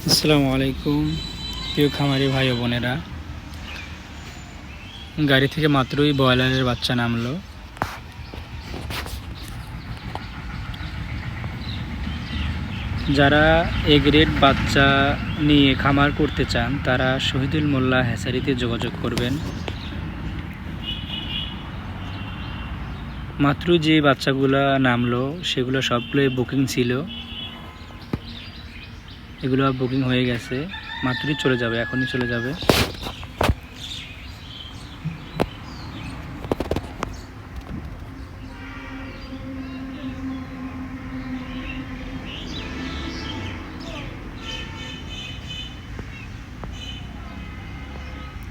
আসসালামু আলাইকুম প্রিয় খামারি ভাই ও বোনেরা। গাড়ি থেকে মাত্রই ব্রয়লারের বাচ্চা নামলো। যারা এ গ্রেড বাচ্চা নিয়ে খামার করতে চান তারা শহীদুল মোল্লা হ্যাচারিতে যোগাযোগ করবেন। মাত্র যে বাচ্চাগুলো নামলো সেগুলো সবগুলোই বুকিং ছিল, এগুলো বুকিং হয়ে গেছে, মাত্রই চলে যাবে, এখনই চলে যাবে।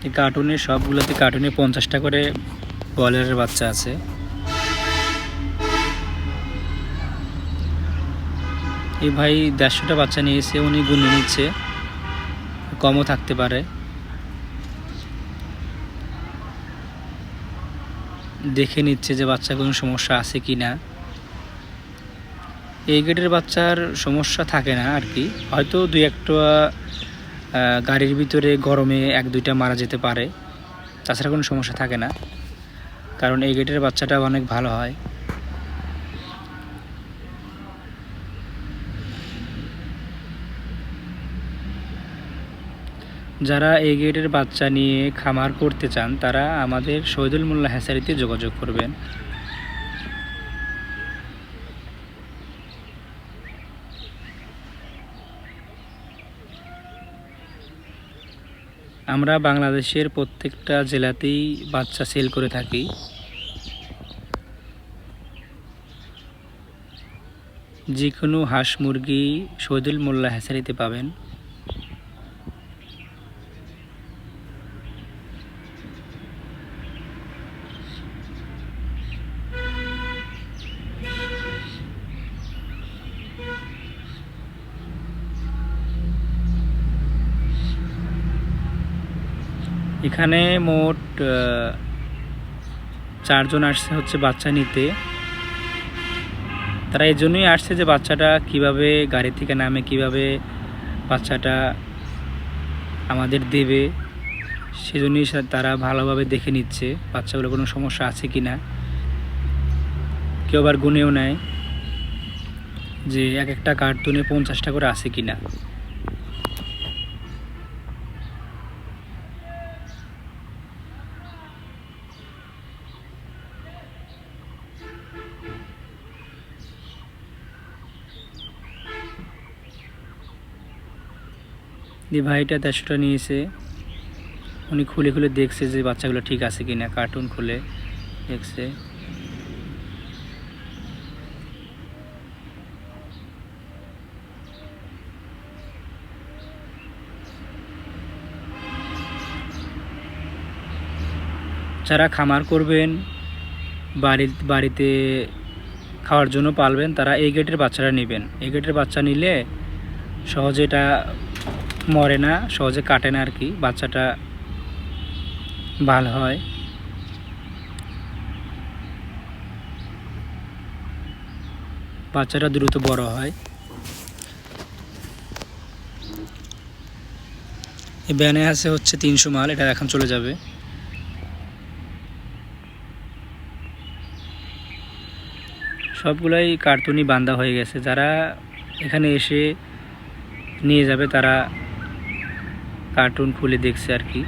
এই কার্টুনে সবগুলোতে কার্টুনে 50টা করে ব্রয়লারের বাচ্চা আছে। এই ভাই 150টা বাচ্চা নিয়েছে, উনি গুনে নিচ্ছে, কমও থাকতে পারে। দেখে নিচ্ছে যে বাচ্চা কোনো সমস্যা আছে কি না। এই গ্রেডের বাচ্চার সমস্যা থাকে না আর কি, হয়তো দুই একটা গাড়ির ভিতরে গরমে 1-2টা মারা যেতে পারে, তাছাড়া কোনো সমস্যা থাকে না, কারণ এই গ্রেডের বাচ্চাটা অনেক ভালো হয়। যারা এই গ্রেডের বাচ্চা নিয়ে খামার করতে চান তারা আমাদের শহীদুল মোল্লা হ্যাচারিতে যোগাযোগ করবেন। আমরা বাংলাদেশের প্রত্যেকটা জেলাতেই বাচ্চা সেল করে থাকি। যে কোনো হাঁস মুরগি শহীদুল মোল্লা হ্যাচারিতে পাবেন। এখানে মোট 4 জন আসছে হচ্ছে বাচ্চা নিতে। তারা এই জন্যই আসছে যে বাচ্চাটা কিভাবে গাড়ি থেকে নামে, কিভাবে বাচ্চাটা আমাদের দেবে, সেজন্যই তারা ভালোভাবে দেখে নিচ্ছে বাচ্চাগুলো কোনো সমস্যা আছে কি না। কেউ আবার গুনেও নেয় যে এক একটা কার্টুনে 50টা করে আছে কি না। যে ভাইটা 150টা নিয়েছে, উনি খুলে খুলে দেখছে যে বাচ্চাগুলো ঠিক আছে কিনা, কার্টুন খুলে দেখছে। যারা খামার করবেন, বাড়িতে খাওয়ার জন্য পালবেন, তারা এই গ্রেডের বাচ্চাটা নেবেন। এই গ্রেডের বাচ্চা নিলে সহজে এটা মরে না, সহজে কাটে না আর কি, বাচ্চাটা ভালো হয়। বাচ্চাটা দ্রুত বড় হয়। এই ব্যানে আছে হচ্ছে 300 মাল, এটা এখন চলে যাবে। সবগুলাই কার্টুনই বান্ধা হয়ে গেছে। যারা এখানে এসে নিয়ে যাবে তারা কার্টুন খুলে দেখছে আর কি।